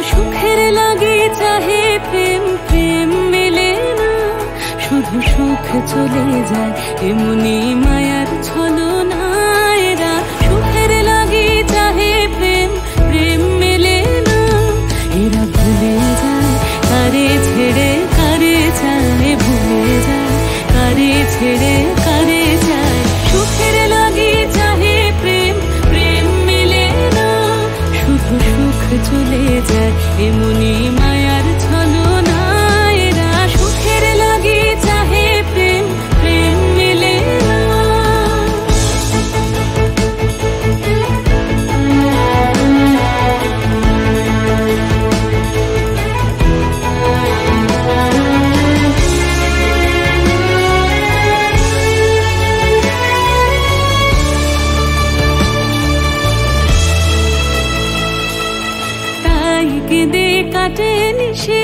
সুখের লাগি চাহে প্রেম, প্রেম মেলে না, শুধু সুখ চলে যায় এমনি মায়ার ছলনা। এরা সুখের লাগি চাহে প্রেম, প্রেম মেলে না, এরা ভুলে যায় কারে ছেড়ে কারে চায়, ভুলে যায় কারে ছেড়ে কারে চায়। সুখের লাগি চাহে প্রেম, প্রেম মেলে না, শুধু সুখ চলে যায় এমনি মায়ার ছলনা। এরা সুখের লাগি চাহে প্রেম, প্রেম মেলে না। তাই কেঁদে কাটে নিশে।